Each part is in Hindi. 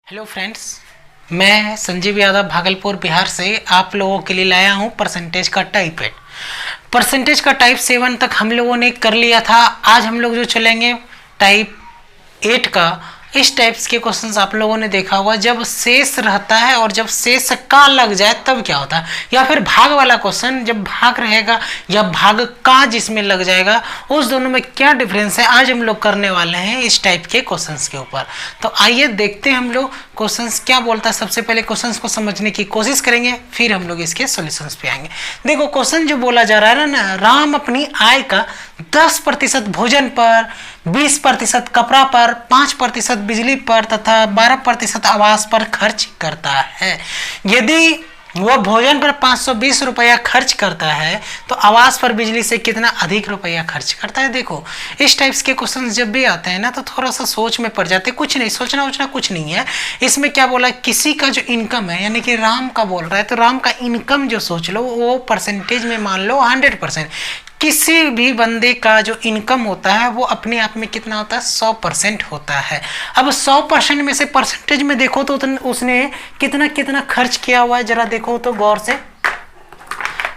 हेलो फ्रेंड्स, मैं संजीव यादव भागलपुर बिहार से आप लोगों के लिए लाया हूं परसेंटेज का टाइप 8। परसेंटेज का टाइप 7 तक हम लोगों ने कर लिया था। आज हम लोग जो चलेंगे टाइप 8 का। इस टाइप्स के क्वेश्चंस आप लोगों ने देखा होगा, जब शेष रहता है और जब शेष का लग जाए तब क्या होता है, या फिर भाग वाला क्वेश्चन जब भाग रहेगा या भाग का जिसमें लग जाएगा, उस दोनों में क्या डिफरेंस है, आज हम लोग करने वाले हैं इस टाइप के क्वेश्चंस के ऊपर। तो आइए देखते हैं हम लोग क्वेश्चंस क्या बोलता है। सबसे पहले क्वेश्चंस को समझने की कोशिश करेंगे, फिर हम लोग इसके सॉल्यूशंस पे आएंगे। देखो क्वेश्चन जो बोला जा रहा है ना, राम अपनी आय का 10% भोजन पर, 20% कपड़ा पर, 5% बिजली पर तथा 12% आवास पर खर्च करता है। यदि वह भोजन पर 520 रुपया खर्च करता है तो आवास पर बिजली से कितना अधिक रुपया खर्च करता है। देखो इस टाइप्स के क्वेश्चन जब भी आते हैं ना तो थोड़ा सा सोच में पड़ जाते हैं। कुछ नहीं सोचना वोचना कुछ नहीं है। इसमें क्या बोला, किसी का जो इनकम है, यानी कि राम का बोल रहा है, तो राम का इनकम जो सोच लो वो परसेंटेज में मान लो 100%। किसी भी बंदे का जो इनकम होता है वो अपने आप में कितना होता है, 100% होता है। अब 100% में से परसेंटेज में देखो तो उसने कितना कितना खर्च किया हुआ है, जरा देखो तो गौर से।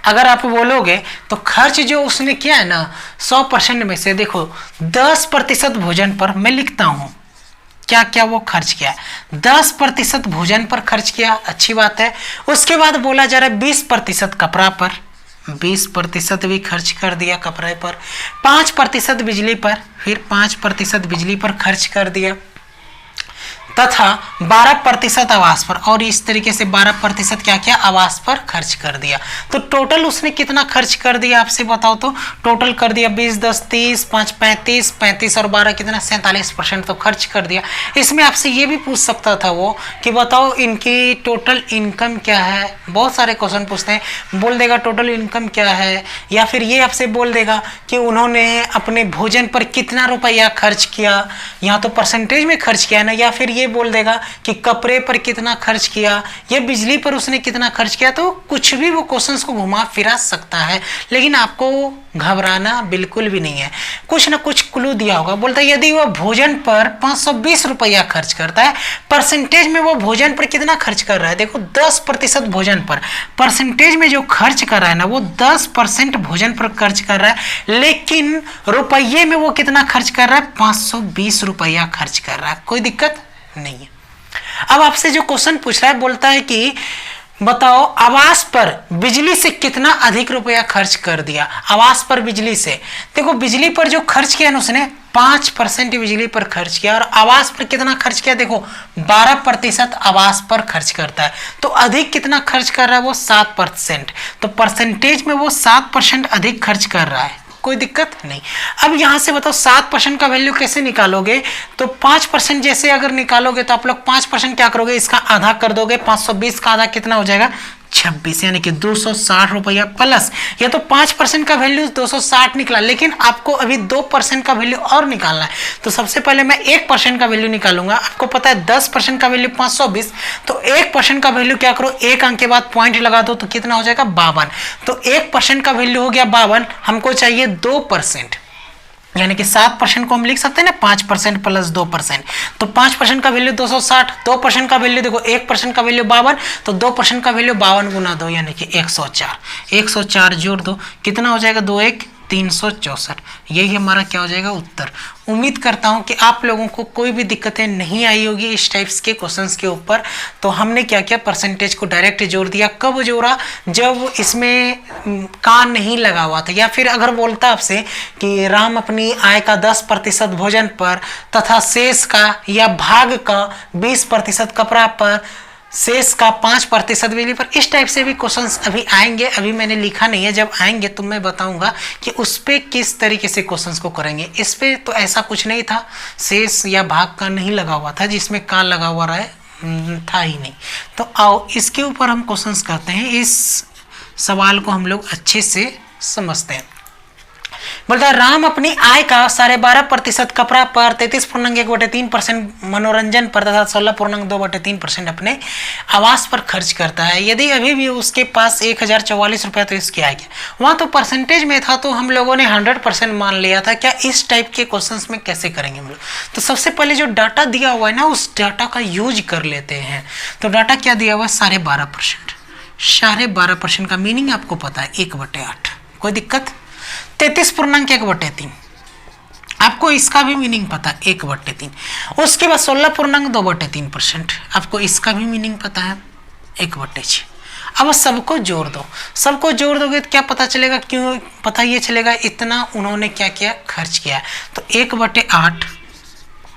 अगर आप बोलोगे तो खर्च जो उसने किया है ना 100% में से, देखो 10% भोजन पर मैं लिखता हूं क्या क्या वो खर्च किया है। 10% भोजन पर खर्च किया, अच्छी बात है। उसके बाद बोला जा रहा है 20% कपड़ा पर, 20% भी खर्च कर दिया कपड़े पर। 5% बिजली पर, फिर 5% बिजली पर खर्च कर दिया, तथा 12% आवास पर, और इस तरीके से 12% क्या किया, आवास पर खर्च कर दिया। तो टोटल उसने कितना खर्च कर दिया आपसे बताओ तो। टोटल कर दिया 20, 10, 30, 5, 35, 35 और 12 कितना, 47% तो खर्च कर दिया। इसमें आपसे ये भी पूछ सकता था वो कि बताओ इनकी टोटल इनकम क्या है। बहुत सारे क्वेश्चन पूछते हैं, बोल देगा टोटल इनकम क्या है, या फिर ये आपसे बोल देगा कि उन्होंने अपने भोजन पर कितना रुपया खर्च किया, यहाँ तो परसेंटेज में खर्च किया ना, या फिर ये बोल देगा कि कपड़े पर कितना खर्च किया या बिजली पर उसने कितना खर्च किया। तो कुछ भी वो क्वेश्चंस को घुमा फिरा सकता है, लेकिन आपको घबराना बिल्कुल भी नहीं है। कुछ ना कुछ क्लू दिया होगा। बोलता है यदि वह भोजन पर 520 रुपया खर्च करता है, परसेंटेज में वो भोजन पर कितना खर्च कर रहा है। देखो 10% भोजन पर, परसेंटेज में जो खर्च कर रहा है ना वो 10% भोजन पर खर्च कर रहा है, लेकिन रुपये में वो कितना खर्च कर रहा है, 520 रुपया खर्च कर रहा है। कोई दिक्कत नहीं है। अब आपसे जो क्वेश्चन पूछ रहा है, बोलता है कि बताओ आवास पर बिजली से कितना अधिक रुपया खर्च कर दिया। आवास पर बिजली से, देखो बिजली पर जो खर्च किया ना उसने 5% बिजली पर खर्च किया, और आवास पर कितना खर्च किया, देखो 12% आवास पर खर्च करता है। तो अधिक कितना खर्च कर रहा है वो 7%। तो परसेंटेज में वो 7% अधिक खर्च कर रहा है। कोई दिक्कत नहीं। अब यहां से बताओ 7% का वैल्यू कैसे निकालोगे। तो 5% जैसे अगर निकालोगे तो आप लोग 5% क्या करोगे, इसका आधा कर दोगे। 520 का आधा कितना हो जाएगा, 26, यानी कि 260 रुपया प्लस। ये तो 5% का वैल्यू 260 निकला, लेकिन आपको अभी 2% का वैल्यू और निकालना है। तो सबसे पहले मैं 1% का वैल्यू निकालूंगा। आपको पता है 10% का वैल्यू 520, तो 1% का वैल्यू क्या करो, एक अंक के बाद पॉइंट लगा दो तो कितना हो जाएगा, 52। तो 1% का वैल्यू हो गया 52, हमको चाहिए 2%, यानी कि 7% को हम लिख सकते हैं ना, 5% प्लस 2%। तो 5% का वैल्यू 260, 2% का वैल्यू देखो 1% का वैल्यू 52, तो 2% का वैल्यू 52 गुना 2 यानी कि 104। 104 जोड़ दो, कितना हो जाएगा, 2 1 364। यही हमारा क्या हो जाएगा, उत्तर। उम्मीद करता हूं कि आप लोगों को कोई भी दिक्कतें नहीं आई होगी इस टाइप्स के क्वेश्चंस के ऊपर। तो हमने क्या किया, परसेंटेज को डायरेक्ट जोड़ दिया। कब जोड़ा, जब इसमें का नहीं लगा हुआ था, या फिर अगर बोलता आपसे कि राम अपनी आय का 10% भोजन पर तथा शेष का या भाग का 20% कपड़ा पर, शेष का 5% बिजली पर, इस टाइप से भी क्वेश्चंस अभी आएंगे। अभी मैंने लिखा नहीं है, जब आएंगे तो मैं बताऊंगा कि उस पे किस तरीके से क्वेश्चंस को करेंगे। इस पे तो ऐसा कुछ नहीं था, शेष या भाग का नहीं लगा हुआ था, जिसमें का लगा हुआ रहा था ही नहीं। तो आओ इसके ऊपर हम क्वेश्चंस करते हैं। इस सवाल को हम लोग अच्छे से समझते हैं। बोलता है राम अपनी आय का 12.5% कपड़ा पर, 33.1/3% मनोरंजन पर तथा 16.2/3% अपने आवास पर खर्च करता है। यदि अभी भी उसके पास 1044 रुपया तो इसकी आय क्या, वहां तो परसेंटेज में था तो हम लोगों ने 100% मान लिया था। क्या इस टाइप के क्वेश्चंस में कैसे करेंगे हम लोग? तो सबसे पहले जो डाटा दिया हुआ है ना उस डाटा का यूज कर लेते हैं। तो डाटा क्या दिया हुआ है? 12.5%। 12.5% का मीनिंग आपको पता है 1/8। कोई दिक्कत? 33.1/3 आपको इसका भी मीनिंग पता है 1/3। उसके बाद 16.2/3% आपको इसका भी मीनिंग पता है 1/6। अब सबको जोड़ दो, सबको जोड़ दोगे तो क्या पता चलेगा? क्यों पता ये चलेगा? इतना उन्होंने क्या किया? खर्च किया। तो 1/8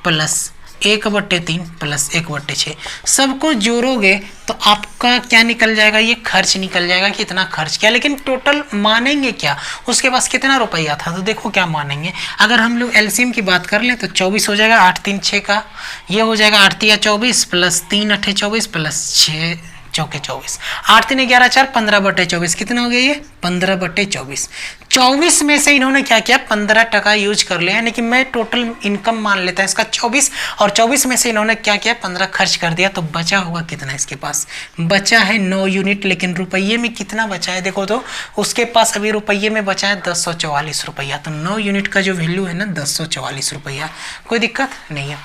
प्लस 1/3 प्लस 1/6 सबको जोड़ोगे तो आपका क्या निकल जाएगा? ये खर्च निकल जाएगा कि इतना खर्च किया। लेकिन टोटल मानेंगे क्या? उसके पास कितना रुपया था? तो देखो क्या मानेंगे। अगर हम लोग एलसीएम की बात कर लें तो 24 हो जाएगा, 8 3 6 का ये हो जाएगा 8 3 24 प्लस 3 8 24 प्लस 6 चौके 24, 8 3 11 4 15/24 कितना हो गया? ये 15/24। 24 में से इन्होंने क्या किया? 15% यूज कर लिया, यानी कि मैं टोटल इनकम मान लेता है इसका 24 और 24 में से इन्होंने क्या किया? 15 खर्च कर दिया। तो बचा होगा कितना? इसके पास बचा है 9 यूनिट। लेकिन रुपये में कितना बचा है? देखो तो उसके पास अभी रुपये में बचा है 1044 रुपया। तो 9 यूनिट का जो वैल्यू है ना 1044 रुपया। कोई दिक्कत नहीं है।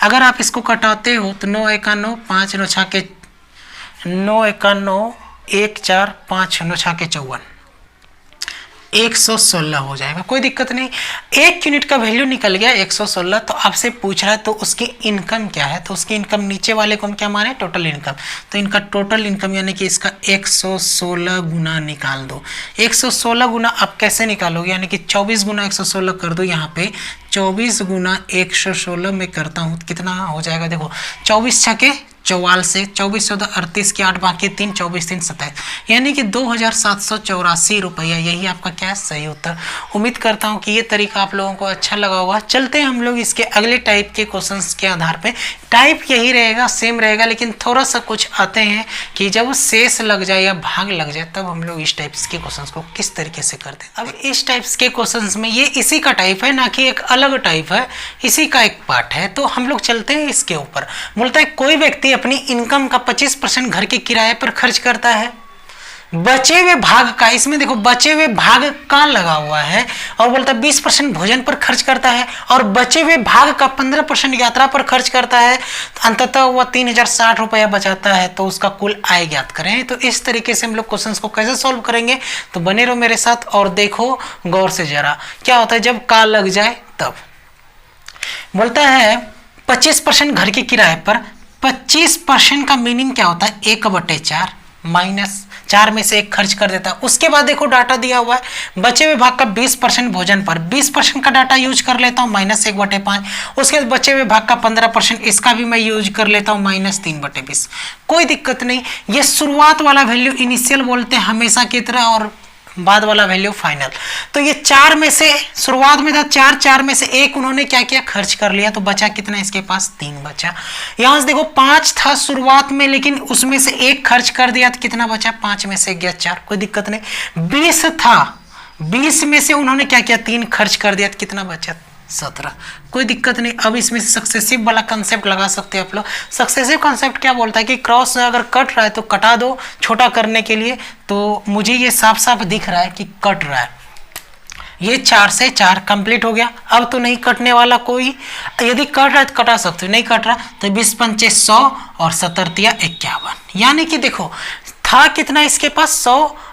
अगर आप इसको कटाते हो तो 9 1 9 5 9 6 के 9 1 9 1 4 5 9 6 के 54 116 हो जाएगा। कोई दिक्कत नहीं। 1 यूनिट का वैल्यू निकल गया 116। तो आपसे पूछ रहा है तो उसकी इनकम क्या है? तो उसकी इनकम नीचे वाले को हम क्या माने? Total income. तो इनका टोटल इनकम यानी कि इसका 116 गुना निकाल दो। 116 गुना आप कैसे निकालोगे? यानी कि 24 गुना 116 कर दो। यहाँ पे 24 गुना 116 में करता हूँ कितना हो जाएगा? देखो 24 छके 44 से 24 14 38 के 8 बाकी 3 24 3 27 यानी कि 2784 रुपया। यही आपका क्या है? सही उत्तर। उम्मीद करता हूँ कि ये तरीका आप लोगों को अच्छा लगा होगा। चलते हैं हम लोग इसके अगले टाइप के क्वेश्चंस के आधार पे। टाइप यही रहेगा, सेम रहेगा, लेकिन थोड़ा सा कुछ आते हैं कि जब शेष लग जाए या भाग लग जाए तब हम लोग इस टाइप्स के क्वेश्चंस को किस तरीके से करते हैं। अब इस टाइप्स के क्वेश्चंस में ये इसी का टाइप है, ना कि एक अलग टाइप है, इसी का एक पार्ट है। तो हम लोग चलते हैं इसके ऊपर। बोलता है कोई व्यक्ति अपनी इनकम का 25% घर के किराए पर खर्च करता है। बचे हुए भाग का, इसमें देखो बचे हुए भाग का लगा हुआ है, और बोलता है 20% भोजन पर खर्च करता है और बचे हुए भाग का 15% यात्रा पर खर्च करता है। तो अंततः वह 3060 रुपया बचाता है। तो उसका कुल आय ज्ञात करें। तो इस तरीके से हम लोग क्वेश्चंस को कैसे सॉल्व करेंगे, तो बने रहो मेरे साथ और देखो गौर से जरा क्या होता है जब का लग जाए तब। बोलता है 25% घर के किराए पर। 25% का मीनिंग क्या होता है? 1/4 माइनस 4 में से 1 खर्च कर देता है। उसके बाद देखो डाटा दिया हुआ है बचे हुए भाग का 20% भोजन पर। 20% का डाटा यूज कर लेता हूँ -1/5। उसके बाद बचे हुए भाग का 15% इसका भी मैं यूज कर लेता हूँ -3/20। कोई दिक्कत नहीं। ये शुरुआत वाला वैल्यू इनिशियल बोलते हैं हमेशा की तरह, और बाद वाला वैल्यू फाइनल। तो ये 4 में से शुरुआत में था 4 में से 1 उन्होंने क्या किया? खर्च कर लिया। तो बचा कितना? इसके पास 3 बचा। यहां से देखो 5 था शुरुआत में, लेकिन उसमें से 1 खर्च कर दिया तो कितना बचा? 5 में से गया 4। कोई दिक्कत नहीं। 20 था, 20 में से उन्होंने क्या किया? 3 खर्च कर दिया तो कितना बचा? 17। कोई दिक्कत नहीं। अब इसमें से सक्सेसिव वाला कंसेप्ट लगा सकते हैं आप लोग। सक्सेसिव कंसेप्ट क्या बोलता है कि क्रॉस अगर कट रहा है तो कटा दो छोटा करने के लिए। तो मुझे ये साफ साफ दिख रहा है कि कट रहा है। ये 4 से 4 कंप्लीट हो गया। अब तो नहीं कटने वाला कोई। यदि कट रहा है तो कटा सकते हो, नहीं कट रहा तो 20 पंचे 100 और 70 तिया 51। यानी कि देखो था कितना इसके पास?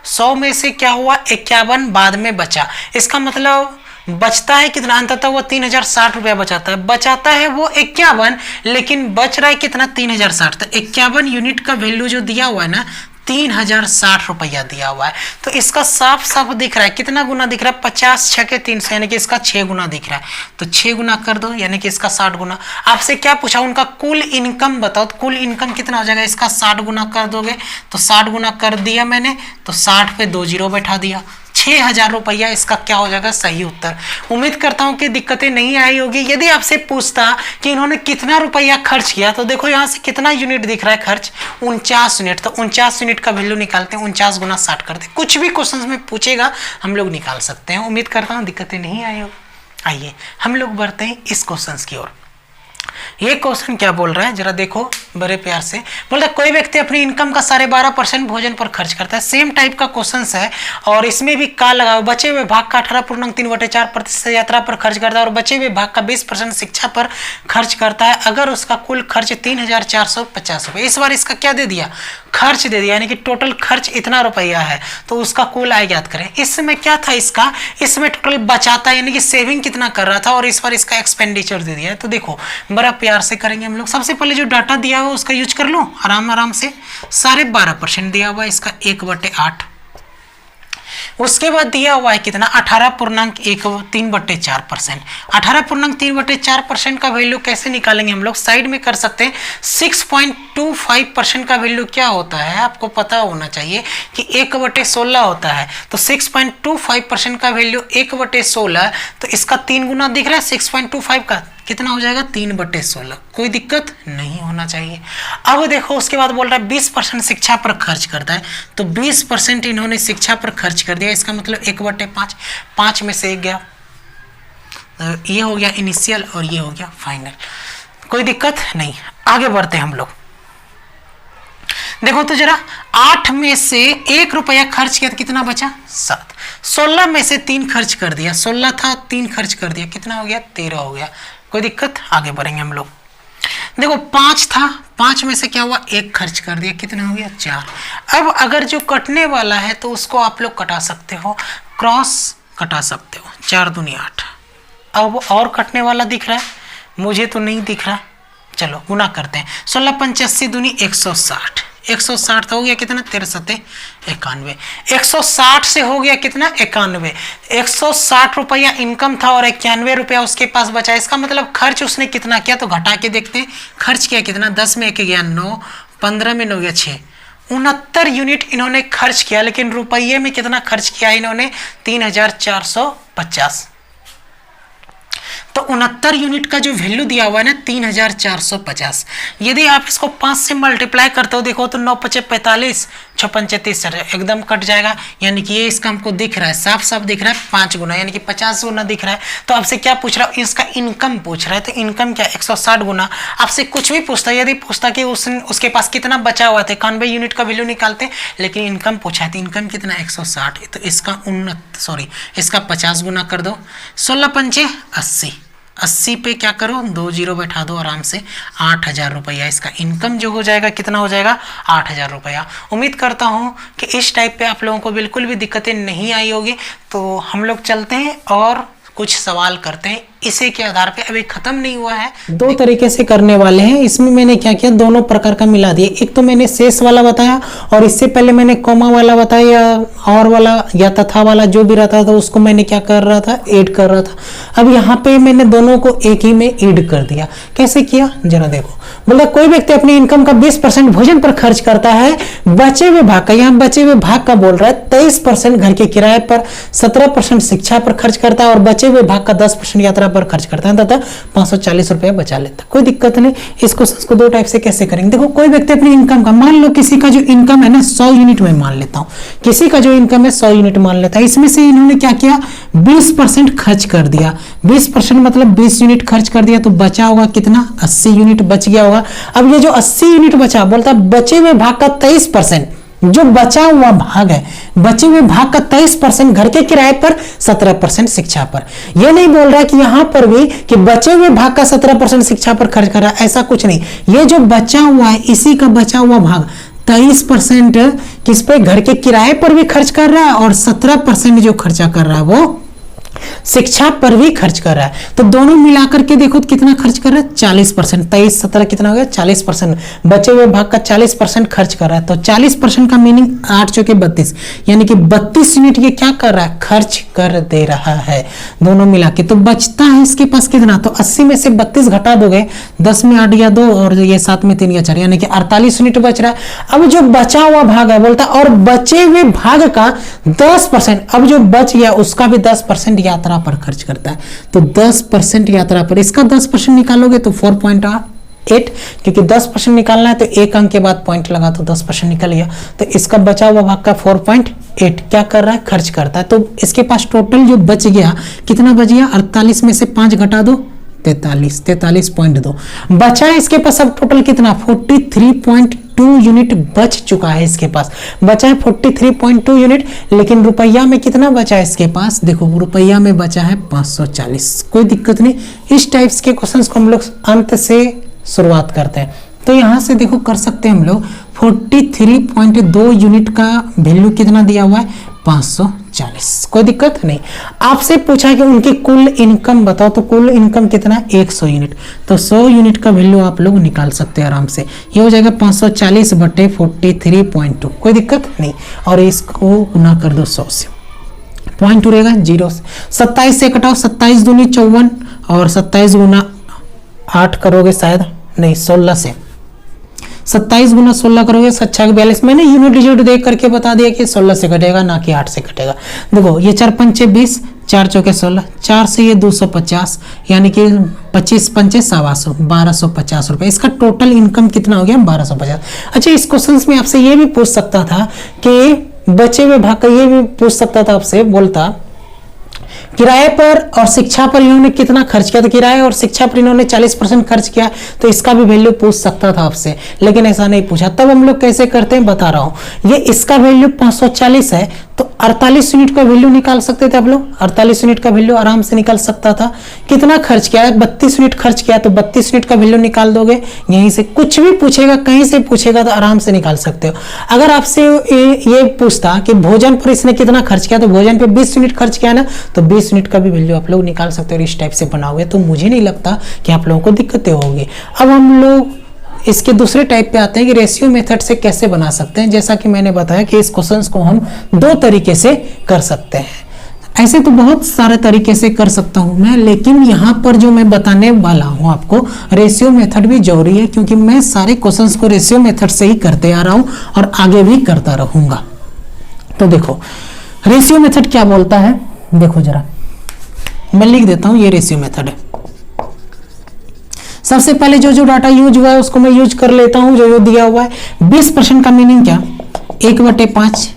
100 में से क्या हुआ? 51 बाद में बचा। इसका मतलब बचता है कितना? अंततः वो 3060 रुपया बचाता है। बचाता है वो 51, लेकिन बच रहा है कितना? 3060। तो 51 यूनिट का वैल्यू जो दिया हुआ है ना 3060 रुपया दिया हुआ है। तो इसका साफ साफ दिख रहा है कितना गुना दिख रहा है? 50 6 के 300 यानी कि इसका 6 गुना दिख रहा है। तो 6 गुना कर दो यानी कि इसका 60 गुना। आपसे क्या पूछा? उनका कुल इनकम बताओ। तो कुल इनकम कितना हो जाएगा? इसका 60 गुना कर दोगे। तो 60 गुना कर दिया मैंने, तो 60 पे 2 जीरो बैठा दिया। 6,000 रुपया इसका क्या हो जाएगा सही उत्तर। उम्मीद करता हूं कि दिक्कतें नहीं आई होगी। यदि आपसे पूछता कि इन्होंने कितना रुपया खर्च किया, तो देखो यहाँ से कितना यूनिट दिख रहा है खर्च, 49 यूनिट। तो 49 यूनिट का वैल्यू निकालते हैं, 49 गुना 60 करते हैं। कुछ भी क्वेश्चन में पूछेगा हम लोग निकाल सकते हैं। उम्मीद करता हूँ दिक्कतें नहीं आई होगी। आइए हम लोग बढ़ते हैं इस क्वेश्चन की ओर। ये क्वेश्चन क्या बोल रहा है जरा देखो बड़े प्यार से। बोल रहा है कोई व्यक्ति अपनी इनकम का 12.5% भोजन पर खर्च करता है। सेम टाइप का क्वेश्चन है और इसमें भी का लगा, बचे हुए भाग का 18.3/4% यात्रा पर खर्च करता है और बचे हुए भाग का 20% शिक्षा पर खर्च करता है। अगर उसका कुल खर्च 3,450 रुपये, इस बार इसका क्या दे दिया, खर्च दे दिया, यानी कि टोटल खर्च इतना रुपया है, तो उसका कुल आय ज्ञात करें। इसमें क्या था इसका, इसमें टोटल बचाता यानी कि सेविंग कितना कर रहा था और इस बार इसका एक्सपेंडिचर दे दिया है। तो देखो बड़ा प्यार से करेंगे हम लोग। सबसे पहले जो डाटा दिया हुआ उसका यूज कर लो आराम से। 12.5% दिया हुआ इसका 1/8। उसके बाद दिया हुआ है कितना, 18.3/4%। 18.3/4% का वैल्यू कैसे निकालेंगे हम लोग, साइड में कर सकते हैं। 6.25% का वैल्यू क्या होता है आपको पता होना चाहिए कि 1/16 होता है। तो 6.25% का वैल्यू 1/16, तो इसका 3 गुना दिख रहा है 6.25 का, कितना हो जाएगा 3/16। कोई दिक्कत नहीं होना चाहिए। अब देखो उसके बाद बोल रहा है 20% शिक्षा पर खर्च करता है। तो 20% इन्होंने शिक्षा पर खर्च कर दिया, इसका मतलब 1/5, 5 में से 1 गया। ये हो गया इनिशियल और ये हो गया फाइनल। कोई दिक्कत नहीं, आगे बढ़ते हैं हम लोग। देखो तो जरा 8 में से 1 रुपया खर्च किया तो कितना बचा 7। 16 में से 3 खर्च कर दिया, 16 था 3 खर्च कर दिया, कितना हो गया 13 हो गया। कोई दिक्कत, आगे बढ़ेंगे हम लोग। देखो 5 था, 5 में से क्या हुआ 1 खर्च कर दिया, कितना हो गया 4। अब अगर जो कटने वाला है तो उसको आप लोग कटा सकते हो, क्रॉस कटा सकते हो, 4 दूनी 8। अब और कटने वाला दिख रहा है, मुझे तो नहीं दिख रहा, चलो गुना करते हैं। 16 85 दूनी 160, 160 हो गया कितना 13 91। 160 से हो गया कितना 91। 160 रुपया इनकम था और 91 रुपया उसके पास बचा। इसका मतलब खर्च उसने कितना किया, तो घटा के देखते हैं खर्च किया कितना। 10 में 1 गया 9, 15 में 9 गया 6, 69 यूनिट इन्होंने खर्च किया। लेकिन रुपये में कितना खर्च किया इन्होंने 3,450। तो 69 यूनिट का जो वैल्यू दिया हुआ है ना 3,450, यदि आप इसको 5 से मल्टीप्लाई करते हो देखो तो 9 5 45, 6 5 30 एकदम कट जाएगा। यानी कि ये इसका हमको दिख रहा है, साफ साफ दिख रहा है 5 गुना, यानी कि 50 गुना दिख रहा है। तो आपसे क्या पूछ रहा है, इसका इनकम पूछ रहा है। तो इनकम क्या 160 गुना। आपसे कुछ भी पूछता है, यदि पूछता कि उसके पास कितना बचा हुआ था 91 यूनिट का वैल्यू निकालते, लेकिन इनकम पूछा है तो इनकम कितना 160। तो इसका इसका 50 गुना कर दो। 16 पंचे 80, 80 पे क्या करो 2 जीरो बैठा दो आराम से। 8,000 रुपया इसका इनकम जो हो जाएगा, कितना हो जाएगा 8,000 रुपया। उम्मीद करता हूँ कि इस टाइप पे आप लोगों को बिल्कुल भी दिक्कतें नहीं आई होगी। तो हम लोग चलते हैं और कुछ सवाल करते हैं इसी के आधार पे। अभी खत्म नहीं हुआ है, 2 तरीके से करने वाले हैं। इसमें मैंने क्या किया, दोनों प्रकार का मिला दिया। एक तो मैंने शेष वाला बताया और इससे पहले मैंने कॉमा वाला बताया, और वाला या तथा वाला जो भी रहता था उसको मैंने क्या कर रहा था, ऐड कर रहा था। अब यहाँ पे मैंने दोनों को एक ही में ऐड कर दिया। कैसे किया जरा देखो। बोला कोई व्यक्ति अपनी इनकम का 20% भोजन पर खर्च करता है, बचे हुए भाग का, यहाँ बचे हुए भाग का बोल रहा है 23% घर के किराए पर, 17% शिक्षा पर खर्च करता है और बचे हुए भाग का 10% यात्रा पर खर्च करता है तथा 540 रुपया बचा लेता है। कोई दिक्कत नहीं। इस क्वेश्चन को 2 टाइप से कैसे करेंगे। देखो कोई व्यक्ति अपनी इनकम का, मान लो किसी का जो इनकम है ना 100 यूनिट में मान लेता हूं, किसी का जो इनकम है 100 यूनिट मान लेता है। इसमें से इन्होंने क्या किया 20% खर्च कर दिया। 20% मतलब 20 यूनिट खर्च कर दिया, तो बचा होगा कितना 80 यूनिट बच गया होगा। अब ये जो 80 यूनिट बचा, बोलता है बचे हुए भाग का 23%, जो बचा हुआ भाग है, बचे हुए भाग का 23% घर के किराए पर, 17% शिक्षा पर। यह नहीं बोल रहा कि यहां पर भी कि बचे हुए भाग का 17% शिक्षा पर खर्च कर रहा है, ऐसा कुछ नहीं। ये जो बचा हुआ है इसी का बचा हुआ भाग 23% किस पे, घर के किराए पर भी खर्च कर रहा है और 17% जो खर्चा कर रहा है वो शिक्षा पर भी खर्च कर रहा है। तो दोनों मिलाकर के देखो तो कितना खर्च कर रहा है, 40%। 23 17 कितना हो गया, 40%। बचे हुए भाग का 40% खर्च कर रहा है। तो 40% का मीनिंग 8 चौके 32, यानी कि 32 यूनिट ये क्या कर रहा है, खर्च कर दे रहा है दोनों मिला के। तो बचता है इसके पास कितना, तो 80 में से 32 घटा दोगे, 10 में 8 या 2 और ये 7 में 3 या 4, यानी कि 48 यूनिट बच रहा है। अब जो बचा हुआ भाग है बोलता और बचे हुए भाग का 10%, अब जो बच गया उसका भी 10% यात्रा पर खर्च करता है। तो 10% यात्रा पर, इसका 10% निकालोगे तो 4.8, क्योंकि 10% निकालना है तो एक अंक के बाद पॉइंट लगा तो 10% निकल गया। तो इसका बचा हुआ भाग का 4.8 क्या कर रहा है, खर्च करता है। तो इसके पास टोटल जो बच गया कितना बच गया, 48 में से 5 घटा दो, 43.2 बचा है इसके पास। अब टोटल कितना, 43.2 यूनिट बच चुका है इसके पास, बचा है 43.2 यूनिट। लेकिन रुपया में कितना बचा है इसके पास, देखो रुपया में बचा है 540। कोई दिक्कत नहीं, इस टाइप्स के क्वेश्चंस को हम लोग अंत से शुरुआत करते हैं। तो यहां से देखो कर सकते हैं हम लोग, 43.2 यूनिट का वैल्यू कितना दिया हुआ है, 540। कोई दिक्कत नहीं। आपसे पूछा है कि उनकी कुल इनकम बताओ, तो कुल इनकम कितना, 100 यूनिट। तो 100 यूनिट का वैल्यू आप लोग निकाल सकते हैं आराम से। ये हो जाएगा 540 बटे 43.2, कोई दिक्कत नहीं। और इसको गुना कर दो 100 से, पॉइंट रहेगा 0 से। 27 से कटाओ, 27 दूनी 54 और 27 गुना 8 करोगे शायद, नहीं 16 से, 27 गुना 16 करोगे 7×42। मैंने यूनिट डिजिट देख करके बता दिया कि 16 से कटेगा ना कि 8 से कटेगा। देखो ये 4 पंचे 20, 4 चौके 16, 4 से ये 250, यानी कि 25 पंचे 125, 1250 रुपए। इसका टोटल इनकम कितना हो गया, 1250। अच्छा, इस क्वेश्चन में आपसे ये भी पूछ सकता था कि बचे हुए भाग का, ये भी पूछ सकता था आपसे, बोलता किराए पर और शिक्षा पर इन्होंने कितना खर्च किया। तो किराए और शिक्षा पर इन्होंने 40% खर्च किया, तो इसका भी वैल्यू पूछ सकता था आपसे, लेकिन ऐसा नहीं पूछा। तब हम लोग कैसे करते हैं बता रहा हूं। ये इसका वैल्यू 540 है, तो 48 यूनिट का वैल्यू निकाल सकते थे आप लोग। 48 यूनिट का वैल्यू आराम से निकल सकता था। कितना खर्च किया है, 32 यूनिट खर्च किया, तो 32 यूनिट का वैल्यू निकाल दोगे यहीं से। कुछ भी पूछेगा, कहीं से पूछेगा तो आराम से निकाल सकते हो। अगर आपसे ये पूछता कि भोजन पर इसने कितना खर्च किया, तो भोजन पर 20 यूनिट खर्च किया ना, तो 20 यूनिट का भी वैल्यू आप लोग निकाल सकते हो। इस टाइप से बनाओगे तो मुझे नहीं लगता कि आप लोगों को दिक्कतें होगी। अब हम लोग इसके दूसरे टाइप पे आते हैं कि रेशियो मेथड से कैसे बना सकते हैं। जैसा कि मैंने बताया कि इस क्वेश्चंस को हम 2 तरीके से कर सकते हैं। ऐसे तो बहुत सारे तरीके से कर सकता हूं मैं, लेकिन यहां पर जो मैं बताने वाला हूं आपको, रेशियो मेथड भी जरूरी है, क्योंकि मैं सारे क्वेश्चंस को रेशियो मेथड से ही करते आ रहा हूं और आगे भी करता रहूंगा। तो देखो रेशियो मेथड क्या बोलता है, देखो जरा मैं लिख देता हूं, ये रेशियो मेथड है। सबसे पहले जो डाटा यूज हुआ है उसको मैं यूज कर लेता हूं, जो दिया हुआ है। 20% का मीनिंग क्या, 1/5।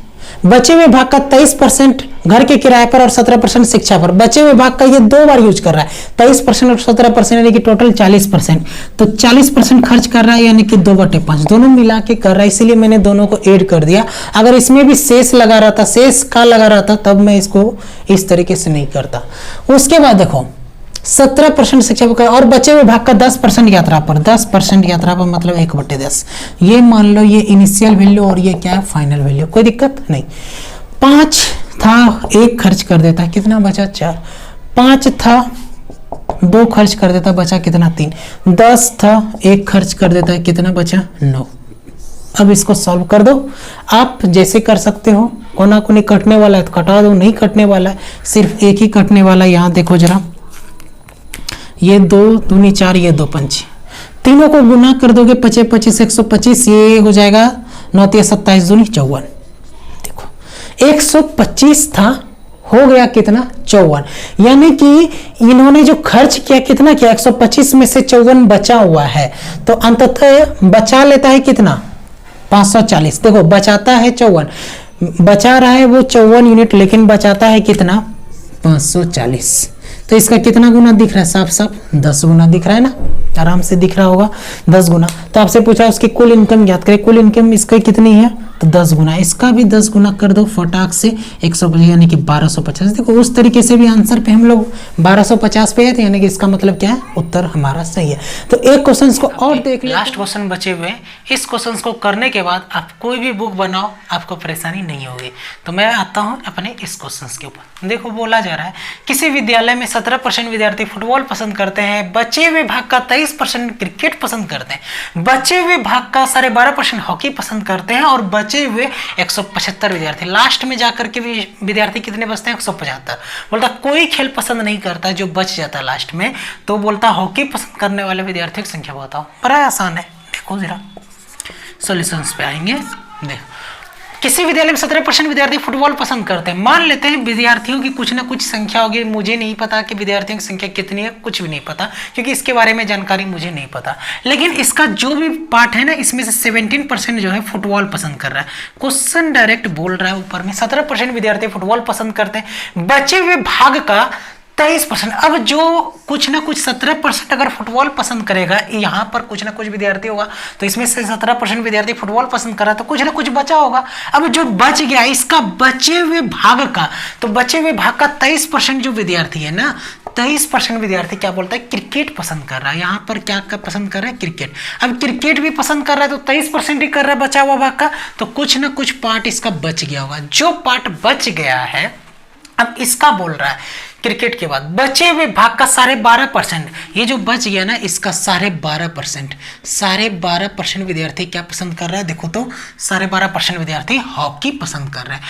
बचे हुए भाग का 23% घर के किराए पर और 17% शिक्षा पर। बचे हुए भाग का ये 2 बार यूज कर रहा है, 23% और 17%, यानी कि टोटल 40%। तो 40% खर्च कर रहा है, यानी कि 2/5 दोनों मिला के कर रहा है, इसीलिए मैंने दोनों को ऐड कर दिया। अगर इसमें भी शेष लगा रहता, शेष का लगा रहता, तब मैं इसको इस तरीके से नहीं करता। उसके बाद देखो 17% शिक्षा पर और बचे हुए भाग का 10% यात्रा पर। 10% यात्रा पर मतलब 1/10। ये मान लो ये इनिशियल वैल्यू और ये क्या है, फाइनल वैल्यू। कोई दिक्कत नहीं। 5 था, 1 खर्च कर देता, कितना बचा, 4। 5 था, 2 खर्च कर देता, बचा कितना, 3। 10 था, 1 खर्च कर देता है, कितना बचा, 9। अब इसको सॉल्व कर दो। आप जैसे कर सकते हो, कोना कोनी कटने वाला है तो कटा दो, नहीं कटने वाला है, सिर्फ एक ही कटने वाला है। यहाँ देखो जरा, ये 2 दूनी 4, ये 2 पंचे, तीनों को गुना कर दोगे, 25 25 125, ये हो जाएगा 9 3 27 दूनी 54। देखो 125 था, हो गया कितना, 54। यानी कि इन्होंने जो खर्च किया कितना किया, 125 में से 54 बचा हुआ है, तो अंततः बचा लेता है कितना, 540। देखो बचाता है 54, बचा रहा है वो 54 यूनिट, लेकिन बचाता है कितना, 540। तो इसका कितना गुना दिख रहा है, साफ साफ 10 गुना दिख रहा है ना, आराम से दिख रहा होगा 10 गुना। तो आपसे पूछा उसकी कुल इनकम ज्ञात करें। कुल इनकम इसकी कितनी है, तो 10 गुना, इसका भी 10 गुना कर दो फटाक से 150 यानी कि 1250। देखो उस तरीके से भी आंसर पे हम लोग 1250 पे है, यानी कि इसका मतलब क्या है, उत्तर हमारा सही है। तो एक क्वेश्चन को और देख ले, लास्ट क्वेश्चन बचे हुए हैं। इस क्वेश्चन को करने के बाद आप कोई भी बुक बनाओ, आपको परेशानी नहीं होगी। तो मैं आता हूँ अपने इस क्वेश्चन के ऊपर। देखो बोला जा रहा है किसी विद्यालय में 17% विद्यार्थी फुटबॉल पसंद करते हैं, बचे हुए भाग का 23% क्रिकेट पसंद करते हैं, बचे हुए भाग का 12.5% हॉकी पसंद करते हैं और बचे हुए 175 विद्यार्थी, लास्ट में जाकर के विद्यार्थी कितने बचते हैं, 175। बोलता कोई खेल पसंद नहीं करता जो बच जाता है लास्ट में, तो बोलता हॉकी पसंद करने वाले विद्यार्थियों की संख्या बताओ। बड़ा आसान है, देखो जरा सॉल्यूशंस पे आएंगे। देखो किसी विद्यालय में 17% विद्यार्थी फुटबॉल पसंद करते हैं। मान लेते हैं विद्यार्थियों की कुछ ना कुछ संख्या होगी, मुझे नहीं पता कि विद्यार्थियों की संख्या कितनी है, कुछ भी नहीं पता, क्योंकि इसके बारे में जानकारी मुझे नहीं पता। लेकिन इसका जो भी पार्ट है ना, इसमें से 17% जो है फुटबॉल पसंद कर रहा है। क्वेश्चन डायरेक्ट बोल रहा है ऊपर में 17% विद्यार्थी फुटबॉल पसंद करते हैं, बचे हुए भाग का 23%। अब जो कुछ ना कुछ 17% अगर फुटबॉल पसंद करेगा, यहाँ पर कुछ ना कुछ विद्यार्थी होगा, तो इसमें से 17% विद्यार्थी फुटबॉल पसंद कर रहा है, तो कुछ ना कुछ बचा होगा। अब जो बच गया इसका बचे हुए भाग का, तो बचे हुए भाग का 23% जो विद्यार्थी है ना, 23% विद्यार्थी क्या बोलता है, क्रिकेट पसंद कर रहा है। यहाँ पर क्या पसंद कर रहा है, क्रिकेट। अब क्रिकेट भी पसंद कर रहा है तो 23% ही कर रहा है बचा हुआ भाग का, तो कुछ ना कुछ पार्ट इसका बच गया होगा। जो पार्ट बच गया है, अब इसका बोल रहा है क्रिकेट के बाद बचे हुए भाग का 12.5%, ये जो बच गया ना इसका 12.5% विद्यार्थी क्या पसंद कर रहा है, देखो तो 12.5% विद्यार्थी हॉकी पसंद कर रहे हैं।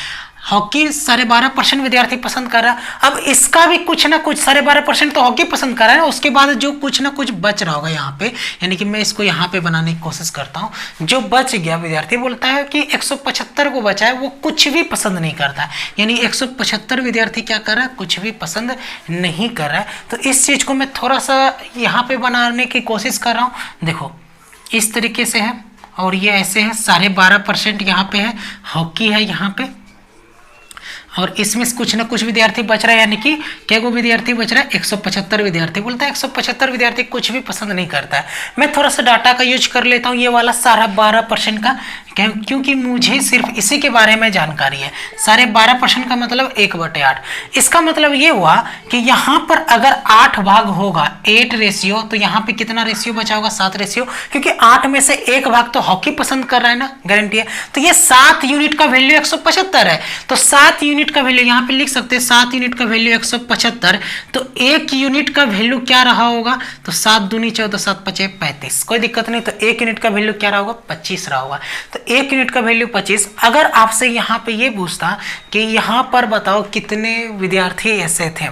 हॉकी 12.5% विद्यार्थी पसंद कर रहा है। अब इसका भी कुछ ना कुछ 12.5% तो हॉकी पसंद कर रहा है, उसके बाद जो कुछ ना कुछ बच रहा होगा यहाँ पे, यानी कि मैं इसको यहाँ पे बनाने की कोशिश करता हूँ। जो बच गया विद्यार्थी बोलता है कि 175 को बचा है, वो कुछ भी पसंद नहीं करता है, यानी 175 विद्यार्थी क्या कर रहा है, कुछ भी पसंद नहीं कर रहा है। तो इस चीज को मैं थोड़ा सा यहाँ पे बनाने की कोशिश कर रहा हूँ। देखो इस तरीके से है और ये ऐसे है, 12.5% यहाँ पे है, हॉकी है यहाँ पे, और इसमें कुछ ना कुछ विद्यार्थी बच रहा है, यानी कि क्या वो विद्यार्थी बच रहा है, 175 विद्यार्थी। बोलता है 175 विद्यार्थी कुछ भी पसंद नहीं करता है। मैं थोड़ा सा डाटा का यूज कर लेता हूँ, ये वाला 12.5% का, क्योंकि मुझे सिर्फ इसी के बारे में जानकारी है। 12.5% का मतलब 1/8। इसका मतलब ये हुआ कि यहाँ पर अगर 8 भाग होगा, 8 रेशियो, तो यहाँ पे कितना रेशियो बचा होगा, 7 रेशियो, क्योंकि 8 में से 1 भाग तो हॉकी पसंद कर रहा है ना, गारंटी है। तो ये 7 यूनिट का वैल्यू 175 है, तो 7 यूनिट का वैल्यू यहाँ पे लिख सकते हैं, 7 यूनिट का वैल्यू 175। तो 1 यूनिट का वैल्यू क्या रहा होगा, तो 7 दूनी 14, 7 5 35, कोई दिक्कत नहीं। तो 1 यूनिट का वैल्यू क्या रहा होगा, 25 रहा होगा। तो 1 यूनिट का वैल्यू 25। अगर आपसे यहाँ पे ये पूछता कि यहाँ पर बताओ कितने विद्यार्थी ऐसे थे,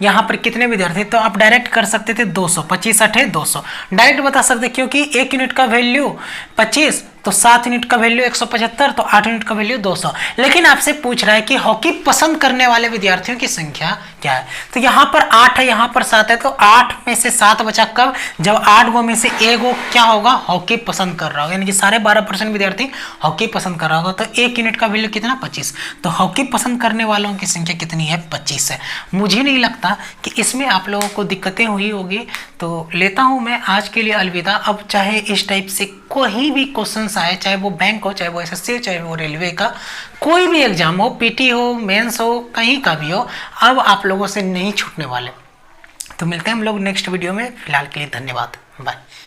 यहाँ पर कितने विद्यार्थी, तो आप डायरेक्ट कर सकते थे 200, 25 8 200 डायरेक्ट बता सकते, क्योंकि 1 यूनिट का वैल्यू 25, तो 7 यूनिट का वैल्यू 175, तो 8 यूनिट का वैल्यू 200। लेकिन आपसे पूछ रहा है कि हॉकी पसंद करने वाले विद्यार्थियों की संख्या क्या है, तो यहाँ पर 8 है, यहाँ पर 7 है, तो 8 में से 7 बचा कब, जब 8 गो में से 1 गो क्या होगा, हॉकी पसंद कर रहा होगा, यानी कि 12.5% विद्यार्थी हॉकी पसंद कर रहा होगा। तो 1 यूनिट का वैल्यू कितना, 25। तो हॉकी पसंद करने वालों की संख्या कितनी है, 25 है। मुझे नहीं लगता कि इसमें आप लोगों को दिक्कतें हुई होगी। तो लेता हूं मैं आज के लिए अलविदा। अब चाहे इस टाइप से कोई भी क्वेश्चंस आए, चाहे वो बैंक हो, चाहे वो एसएससी हो, चाहे वो रेलवे का कोई भी एग्जाम हो, पीटी हो, मेंस हो, कहीं का भी हो, अब आप लोगों से नहीं छूटने वाले। तो मिलते हैं हम लोग नेक्स्ट वीडियो में। फिलहाल के लिए धन्यवाद, बाय।